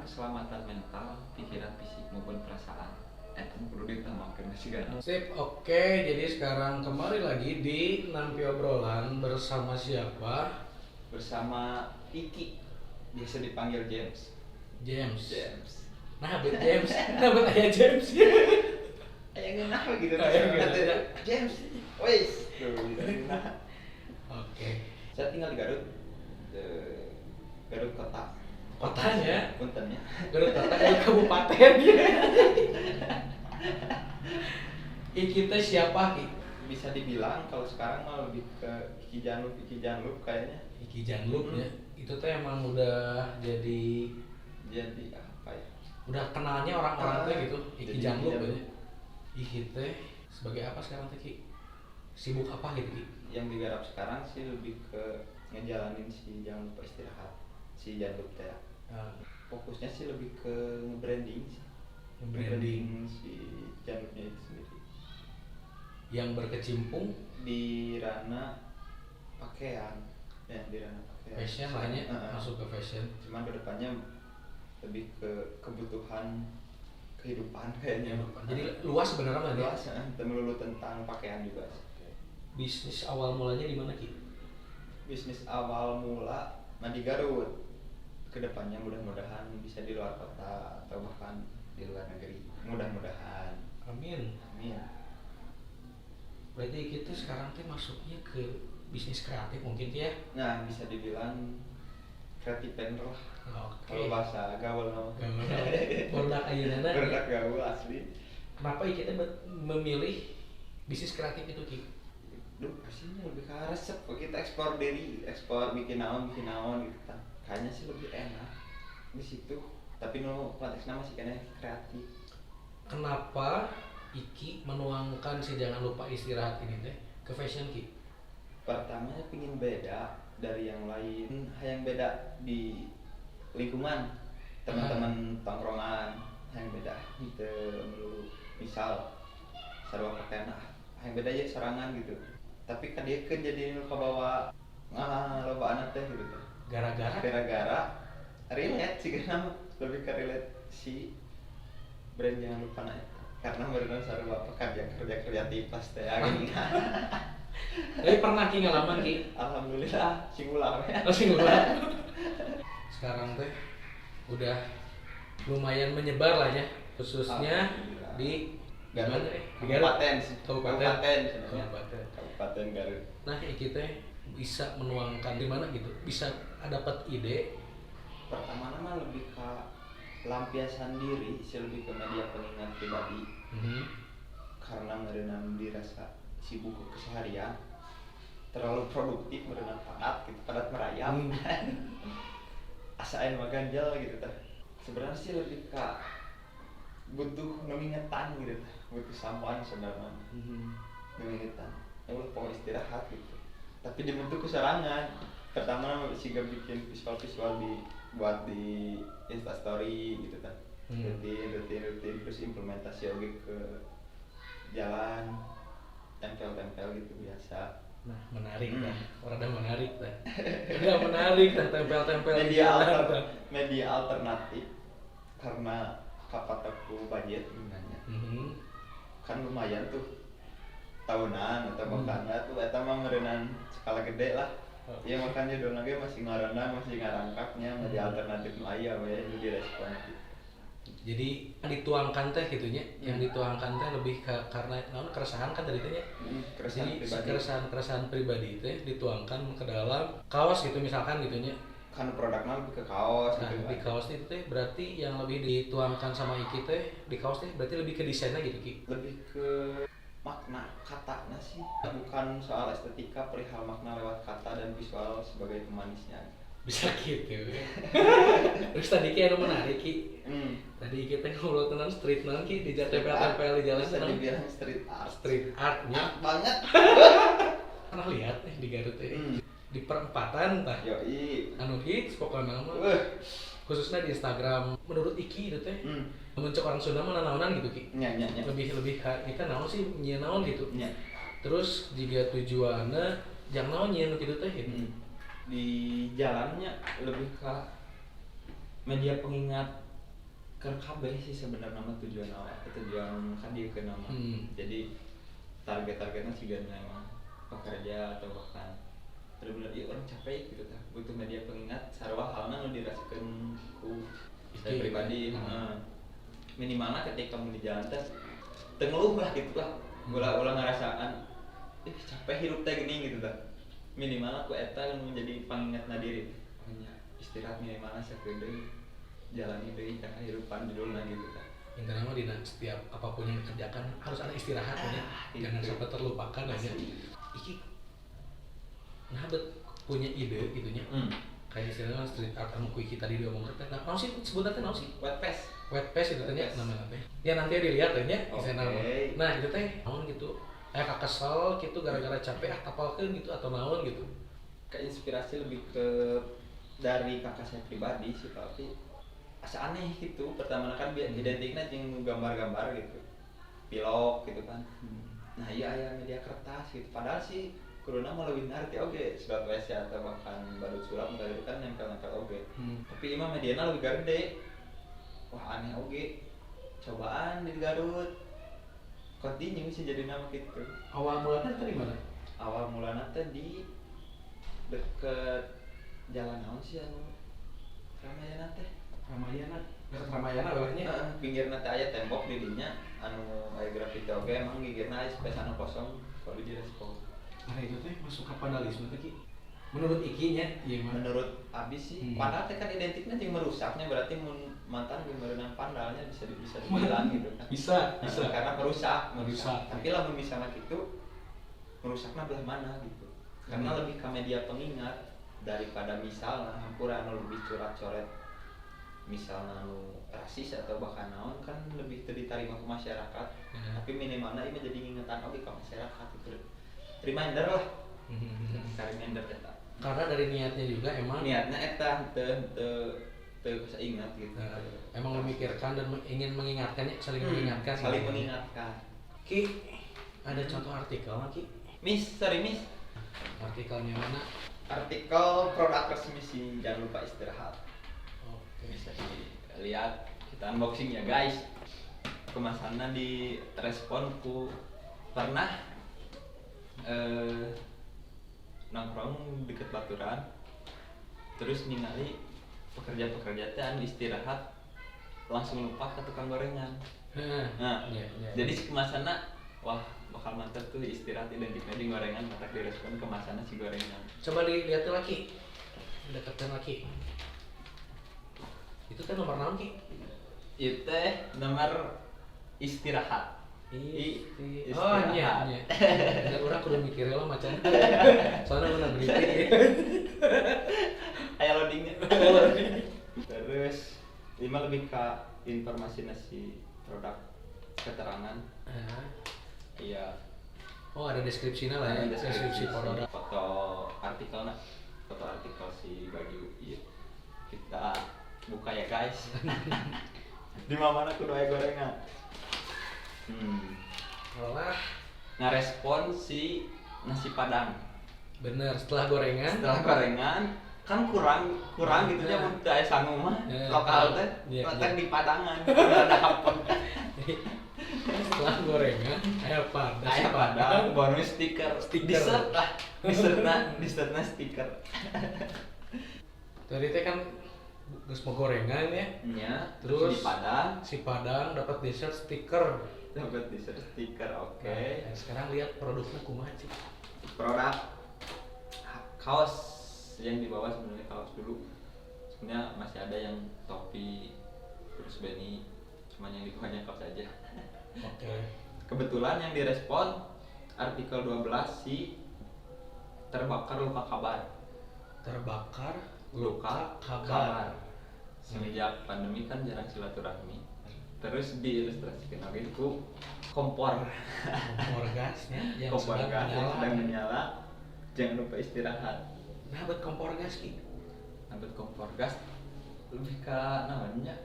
keselamatan mental, pikiran, fisik maupun perasaan. Itu perlu ditambahkan segala. Sip, oke. Jadi sekarang kembali lagi di Nampi Obrolan bersama siapa? Bersama Iki, biasa dipanggil James. James. James. Nah, bet James. Nah, bet ayah James. Ayah kenapa gitu? Ayah James. Wes. Nah. Oke. Saya tinggal di Garut. Garut kota. Kotanya? Puntennya. Garut Kota kayak kabupaten. Iki teh siapa, Ki? Bisa dibilang kalau sekarang mah lebih ke Iki Janlup kayaknya. Iki Janlup ya. Itu teh emang udah jadi Apa ya? udah kenalnya orang-orang teh gitu. Iki Jadi Janlup Janlup. ya. Iki teh sebagai apa sekarang teh, Ki? Sibuk apa gitu, Ki? Yang digarap sekarang sih lebih ke ngejalanin si Janlup istirahat. Si Janlup teh. Fokusnya sih lebih ke nge-branding sih. Branding Si Janlupnya itu sendiri. yang berkecimpung Di ranah pakaian. Ya, di ranah pakaian. fashion lah ya, masuk ke fashion. Cuman kedepannya lebih ke kebutuhan kehidupan kayaknya. Jadi luas sebenarnya kan ya? Luas, itu melulu tentang pakaian juga. Bisnis awal mulanya di mana, Ki? Bisnis awal mula di Garut. Kedepannya mudah-mudahan bisa di luar kota atau bahkan di luar negeri. Mudah-mudahan. Amin. Amin. Berarti kita sekarang teh masuknya ke bisnis kreatif mungkin ya? Nah, bisa dibilang creative planner lah. Oke. Kalau bahasa gaul nama. Produk ayeuna Produk gaul asli. Kenapa kita memilih bisnis kreatif itu, Ki? Duh, pastinya lebih ke resep. Kalau kita ekspor diri, ekspor bikin naon gitu. Kayaknya sih lebih enak di situ. Tapi konteksnya masih kayaknya kreatif. Kenapa Iki menuangkan si jangan lupa istirahat ini teh ke fashion, Ki? Pertamanya pingin beda dari yang lain, yang beda di lingkungan teman-teman tongkrongan, yang beda gitu melulu. Misal sarua pakaian yang beda aja sorangan gitu. Tapi kan dia jadi kebawa loba anak teh gitu teh. Gara-gara relate sih karena lebih ke relate si brand jangan lupa naik. Karena beneran sarua pekerja kreatif pas teh gini. Tapi pernah Ki ngalaman, Ki? Alhamdulillah sing ulah we. Masih ngulang. Sekarang teh udah lumayan menyebar lah ya, khususnya di Garut. mana? Di Kabupaten. Kabupaten Garut. Nah, kita bisa menuangkan di mana gitu, bisa dapat ide. Pertama nama lebih ke lampiasan diri, sih lebih ke media pengingat pribadi. Karena merenang dirasa sibuk keseharian, terlalu produktif, merenang padat merayap. Asain mah ganjal gitu teh. Sebenarnya sih lebih ke butuh mengingetan gitu teh, butuh sampoan sebenarnya. Mengingetan. Ya udah mau istirahat gitu. Tapi dibentuk keserangan. Pertama sih gak bikin visual buat di Instastory gitu kan. Rutin terus implementasi lagi ke jalan, tempel gitu biasa. Nah, menarik lah. Orangnya menarik lah. Udah menarik lah tempel-tempel media alternatif karena kapataku budget nanya. Kan lumayan tuh tahunan atau bahkan tuh eta mah meureunan skala gede lah. Ya makanya dong lagi masih ngarangkapnya media alternatif nu aya we nu direspon. Jadi dituangkan teh gitunya, yang dituangkan teh lebih karena keresahan kan dari teh ya. Jadi keresahan pribadi teh dituangkan ke dalam kaos gitu misalkan gitunya. Kan produknya lebih ke kaos nah, gitu. Di kaos itu teh berarti yang lebih dituangkan sama Iki teh di kaos teh berarti lebih ke desainnya gitu, Ki. Lebih ke makna katanya sih, bukan soal estetika, perihal makna lewat kata dan visual sebagai pemanisnya. Bisa gitu. Terus tadi Ki anu menarik, Ki. Tadi kita ngobrol tentang street non, Ki, di tempel-tempel di jalan. Bisa dibilang street art. Street artnya banget. Pernah lihat di Garut ini. Di perempatan tah. Yoi. Anu hits pokoknya nama. Khususnya di Instagram. Menurut Iki itu teh. Mencok orang Sunda mana naonan gitu, Ki. Nya. Lebih kita naon sih nyieu naon gitu. Nya. Terus jika tujuannya jangan naon nyieu gitu teh gitu. Di jalannya lebih ke media pengingat Keur kabeh sih sebenarnya mah tujuan awal tujuan kan dia ke nama. Jadi target-targetnya sih kan memang pekerja atau bahkan benar-benar iya orang capek gitu kan butuh media pengingat sarua halna nu dirasakeun ku saya pribadi. Minimalnya ketika kamu di jalan teh teu ngeluh lah gitu lah. Ulah ngarasaan capek hirup teh geuning gitu tah. Minimal aku eta nu menjadi pangingatna diri. Hanya istirahat minimalna sakedeui jalani deui ka kehidupan judulna gitu kan. Intinya mah di setiap apapun yang dikerjakan harus ada istirahat ya. Jangan sampai terlupakan aja. Iki nah punya ide itunya. Kayak istilahnya street art anu kuiki tadi diomongkeun teh. Nah, sih sebutannya naon sih? Wet paste. Wet paste itu teh namanya teh. Ya nanti dilihat teh nya okay. Nah, itu teh naon gitu. Kayak kesel gitu gara-gara capek tapalkeun gitu atau naon gitu. Kayak inspirasi lebih ke dari kakak saya pribadi sih tapi asa aneh gitu. Pertama kan identiknya jeung gambar-gambar gitu. Pilok gitu kan. Nah, iya aya media kertas gitu. Padahal sih kuruna mah leuwih ngarti oge surat WC atau bahkan badut sulap itu kan nempel-nempel oge. Tapi imah mediana leuwih gede. Wah, aneh oge. Cobaan di Garut. Continue sih jadi nama gitu. Awal mulanya tadi mana? Awal mulanya teh di deket jalan naon sih anu Ramayana teh. Dekat Ramayana bawahnya. Pinggirna teh aya tembok di dinya anu aya grafiti oge emang gigirna aya space anu kosong kalau direspon. Nah itu teh masuk ke vandalisme teh ki. Menurut ikinya iya mah. Menurut Abi sih pandal teh kan identiknya jeung merusaknya berarti mantan jeung merenang pandalnya bisa dibilang gitu kan. Bisa. Karena merusak. Tapi lamun misalnya gitu merusaknya belah mana gitu. Karena lebih ke media pengingat daripada misalnya hampura anu lebih coret-coret misalnya anu rasis atau bahkan naon kan lebih diterima ke masyarakat. Tapi minimalnya ini jadi ingatan oke ke masyarakat itu. Reminder lah. Reminder eta. Karena dari niatnya juga emang niatnya eta teu bisa ingat gitu. Emang memikirkan dan ingin mengingatkannya, saling mengingatkan. Ki, ada contoh artikel Ki? Miss. Artikelnya mana? Artikel produk resmi sih, jangan lupa istirahat. Oke. Bisa dilihat, kita unboxing ya guys. Kemasannya di respon ku pernah nongkrong deket Baturan terus ningali pekerja-pekerja teh istirahat langsung lupa ke tukang gorengan. Jadi si kemasannya wah bakal mantap tuh istirahat identiknya di gorengan matak direspon kemasannya si gorengan. Coba dilihat lagi dekatkan lagi itu teh nomor naon Ki? Itu teh nomor istirahat. Oh iya. Dan orang kudu mikirnya lah macan. Soalnya mana beriti. Aya loadingnya. Terus lima lebih ke informasi nasi produk keterangan. Iya. Oh ada deskripsinya lah ya. Deskripsi produk. Foto artikel si baju. Iya. Kita buka ya guys. Di mana kudu aya gorengan. Malah ngarespon si nasi padang. Bener, setelah gorengan kan kurang gitu nya mun teu aya sangu mah lokal teh letak di padangan ada hapon. Setelah gorengan aya padang bonus stiker disertna stiker. Tadi teh kan geus mau gorengan ya. Nya, terus si padang dapat dessert stiker. Oke. Nah, sekarang lihat produknya kumaha sih? Produk kaos yang dibawa sebenarnya kaos dulu. Sebenarnya masih ada yang topi terus beanie, cuma yang dibawanya kaos aja. Oke. Kebetulan yang direspon artikel 12 si terbakar luka kabar. Semenjak pandemi kan jarang silaturahmi. Terus diilustrasikan lagi ku kompor gas ya, yang sedang menyala. Jangan lupa istirahat. Nah, buat kompor gas Ki. Kompor gas lebih ke namanya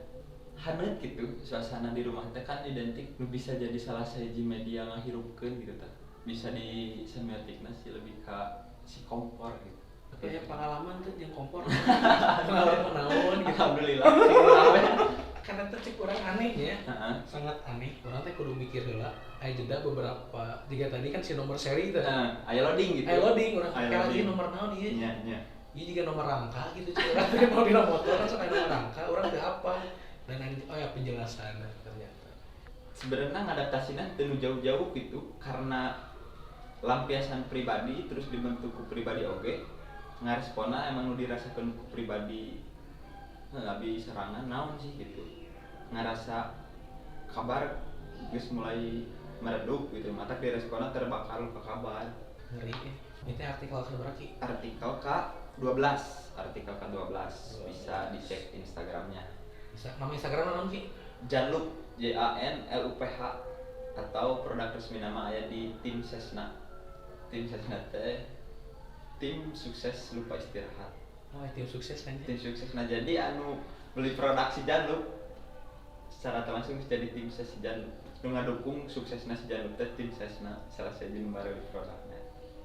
hangat gitu. Suasana di rumah teh kan identik bisa jadi salah satu media ngahirupkeun gitu tah. Bisa di semiotikna sih lebih ke si kompor gitu. Kayak pengalaman tuh yang kompor. Pengalaman naon gitu. Alhamdulillah. Karena eta cek urang aneh ya. Sangat aneh. Urang teh kudu mikir heula. Aya jeda beberapa jika tadi kan si nomor seri teh. Aya loading gitu. Aya loading urang pakai lagi nomor naon ieu. Iya. Ieu juga nomor rangka gitu cek urang teh mau dina motor langsung aya nomor rangka, urang teh apa. Dan ya penjelasan ternyata. Sebenarnya ngadaptasinya teu jauh-jauh gitu karena lampiasan pribadi terus dibentuk ku pribadi oge. Ngaresponna emang nu dirasakeun ku pribadi habis serangan naon sih gitu, ngerasa kabar geus mulai meredup gitu, mata diresponna terbakar ke kabar. Ngeri ya. Itu artikel seberapa ki? Artikel K12, artikel K12 bisa dicek Instagramnya. Bisa, nama Instagram naon ki? Janlup, JANLUPH, atau produk resmi nama aya di Tim Sesna. Tim Sesna teh tim sukses lupa istirahat. Oh, tim sukses kan? Tim sukses. Nah jadi anu beli produk si Janlup secara langsung jadi tim sukses si Janlup. Nu ngadukung suksesna si Janlup teh tim sesna salah siji nu bari produknya.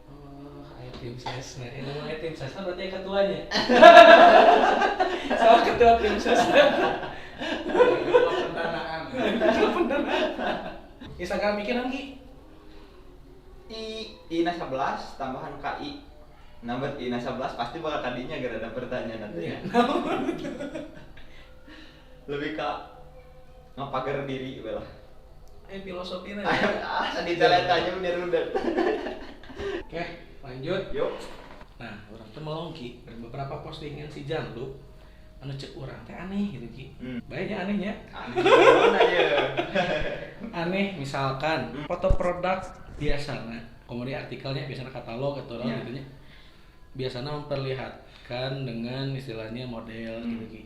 Oh, aya tim sesna. Ini mah tim sesna berarti ketuanya. Salah ketua tim sesna. Pendanaan. Instagram bikin lagi. INA 11 tambahan KI. Nomor INA 11 pasti bakal tadinya gara ada pertanyaan nanti ya. Lebih ke ngapager diri lah. Filosofinya. Tadi tanya bener udah. Oke, lanjut. Yuk. Nah, orang teh melongki dari beberapa postingan si Janlup anu cek urang teh aneh gitu ki. Baiknya anehnya. Aneh misalkan foto produk biasana, kemudian artikelnya biasanya katalog atau gitu nya. Biasanya memperlihatkan dengan istilahnya model gitu ki.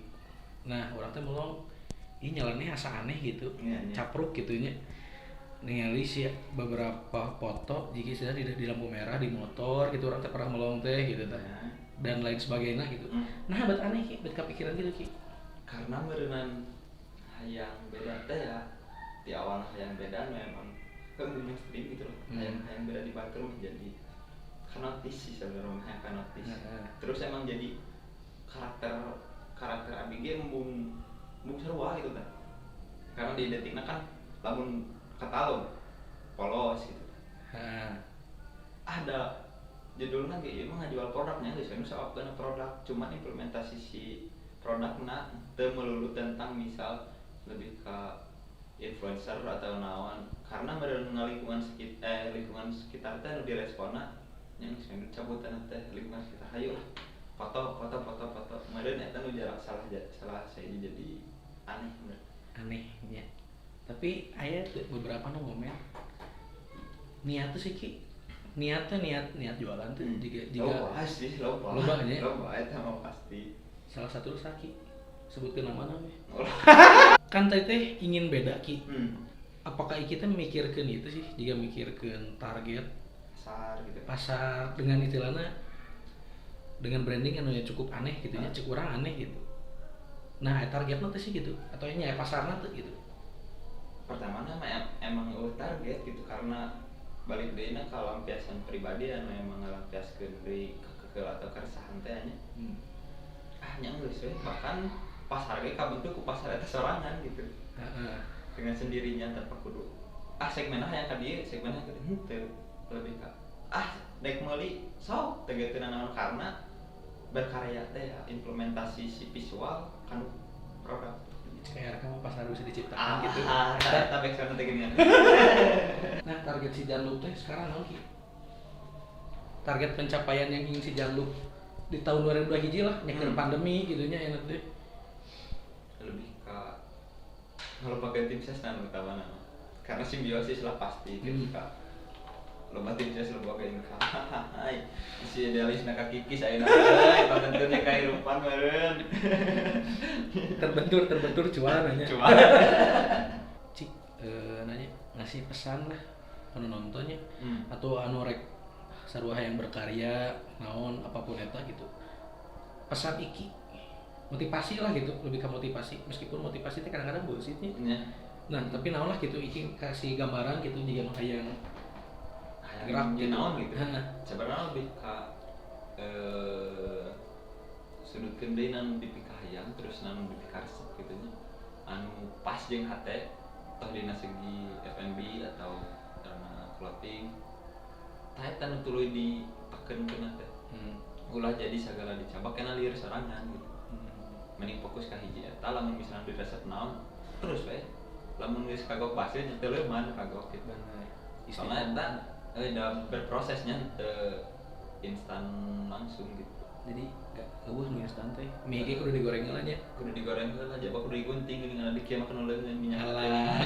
Nah, orang teh melong ini nyalannya asa aneh gitu. Capruk gitu nya. Ningali sih beberapa foto jika sudah di lampu merah di motor gitu orang teh pernah melong teh gitu teh. Dan lain sebagainya gitu. Nah, bet aneh ki, bet kepikiran gitu ki. Karena meureunnan hayang beda teh ya. Di awal hayang beda memang kemudian mainstream gitu loh. Hayang beda di Batur jadi kanotis sih sebenarnya kanotis. Terus emang jadi karakter ABG embung sarua gitu kan. Karena di detikna kan lamun katalog polos gitu. Ada judulnya ge emang ngajual produknya geus kan saopkeun produk, cuman implementasi si produkna teu melulu tentang misal lebih ke influencer atau naon. Karena meureun lingkungan sekitar teh nu diresponna yang cabutan teh lingkungan sekitar hayu lah. Foto. Meureun eta nu jarang salah saya jadi aneh bener. Aneh ya. Tapi aya beberapa nu momen niat tuh sih ki. Niat jualan tuh jika pasti loba eta mah pasti. Salah satu saki sebutkeun nama we. Kan teh ingin beda ki. Apakah kita memikirkan itu sih jika mikirkan target pasar dengan istilahnya dengan branding anu cukup aneh gitu nya cukup kurang aneh gitu. Nah, targetnya tuh sih gitu atau nya pasarna tuh gitu. Pertama emang target gitu karena balik deuna ka lampiasan pribadi anu emang ngalampiaskeun deui kekel atau keresahan teh nya. Nya geus we bahkan pasar ge kabentuk ku pasar eta sorangan gitu. Dengan sendirinya tanpa kudu segmenna hayang ka dieu, segmenna ka dieu teu lebih ka dek meuli sok tegekeun naon karena berkarya teh ya implementasi si visual kan produk kayak kamu pasar bisa diciptakan gitu. Eta backsound teh gini. Nah, target si Janlup teh sekarang naon ki? Target pencapaian yang ingin si Janlup di tahun 2002 lah, nyeker pandemi gitu nya enak teh. Lebih ka kalau pakai tim ses nan utama nama. Karena simbiosis lah pasti ketika loba tim ses loba gain ka. Hai. Si idealisna ka kikis ayeuna euy, patenturnya kahirupan meureun. Terbentur cuan nanya. Cuan. Cik, nanya ngasih pesan lah anu nontonnya atau anu rek sarua yang berkarya naon apapun eta gitu. Pesan iki motivasi lah gitu, lebih ke motivasi meskipun motivasi itu kadang-kadang bullshitnya. Nah, tapi naon lah gitu iki kasih gambaran gitu jika hayang gerak gitu naon gitu. Sebenarnya lebih ke sudut deui nanu dipikahayang terus nanu dipikaresep gitu nya. Anu jeung hate atau dina segi F&B atau karena clothing tah eta nu tuluy dipakeunkeun teh ulah jadi segala dicabak kena lieur sorangan gitu. Mending fokus ka hiji eta lamun misalnya di resep naon terus we lamun geus kagok pasir teu leuman kagok gitu. Soalnya eta dalam berprosesnya instan langsung gitu. Jadi gak eueuh nu instan teh. Mie ge kudu digoreng heula nya. Kudu digoreng heula aja, kudu digunting geuning ngana dikieu makan leungeun minyak. Alah.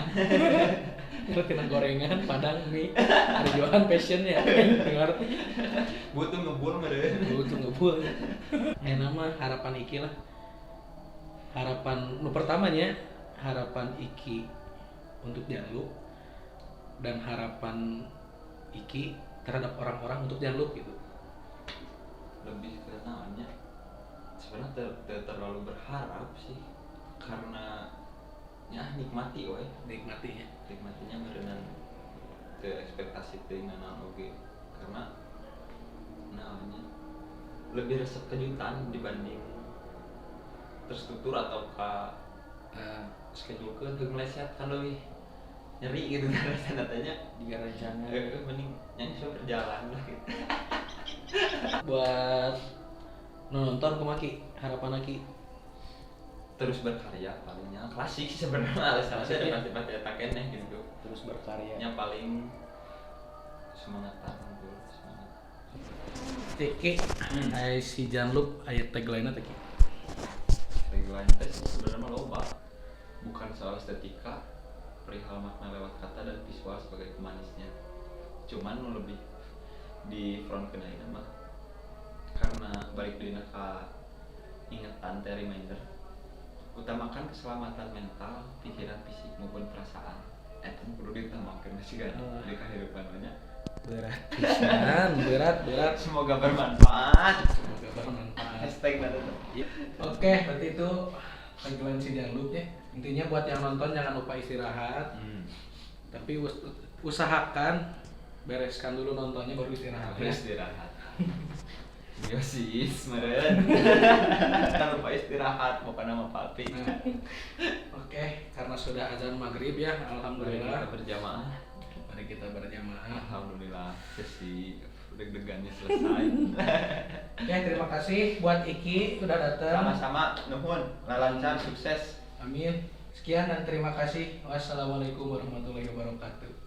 Terus kena gorengan padang mie. Ada jualan passion ya. Ngerti. Butuh ngebul meureun. Butuh ngebul. Mah harapan Iki lah. Harapan nu pertamanya harapan Iki untuk Janlup dan harapan Iki terhadap orang-orang untuk Janlup gitu. Lebih ke naonnya sebenarnya terlalu berharap sih karena ya nikmati we nikmatinya merenang ke ekspektasi teh naon oge karena naonnya lebih resep kejutan dibanding terstruktur atau ka schedule ke meleset kan lebih nyeri gitu kan rasanya Jika rencana mending yang bisa berjalan lah gitu. Buat nonton kemaki harapan Aki Terus berkarya palingnya klasik sih sebenarnya alasannya ada pasti tak keneh gitu. terus berkarya. Yang paling semangat unggul semangat. Tiki si Janlup aya tagline-na Tiki. Tagline teh sebenarnya loba. Bukan soal estetika, perihal makna lewat kata dan visual sebagai pemanisnya. Cuman lebih di front kenaina mah karena balik deui ka ingatan teh reminder utamakan keselamatan mental, pikiran, fisik maupun perasaan. Eta perlu ditambahkeun sih kan di kehidupan nya. Berat pisan, berat. Semoga bermanfaat. Hashtag nanti. Oke, berarti itu tagline si Janlup ya. Intinya buat yang nonton jangan lupa istirahat. Tapi usahakan bereskan dulu nontonnya baru istirahat. Istirahat. Yosis, meren. Jangan lupa istirahat, bukan nama papi. Oke, karena sudah azan maghrib ya, alhamdulillah. Mari kita berjamaah. Mari kita berjamaah. Alhamdulillah, sesi deg-degannya selesai. Oke, terima kasih buat Iki udah datang. Sama-sama, nuhun, lancar, sukses. Amin. Sekian dan terima kasih. Wassalamualaikum warahmatullahi wabarakatuh.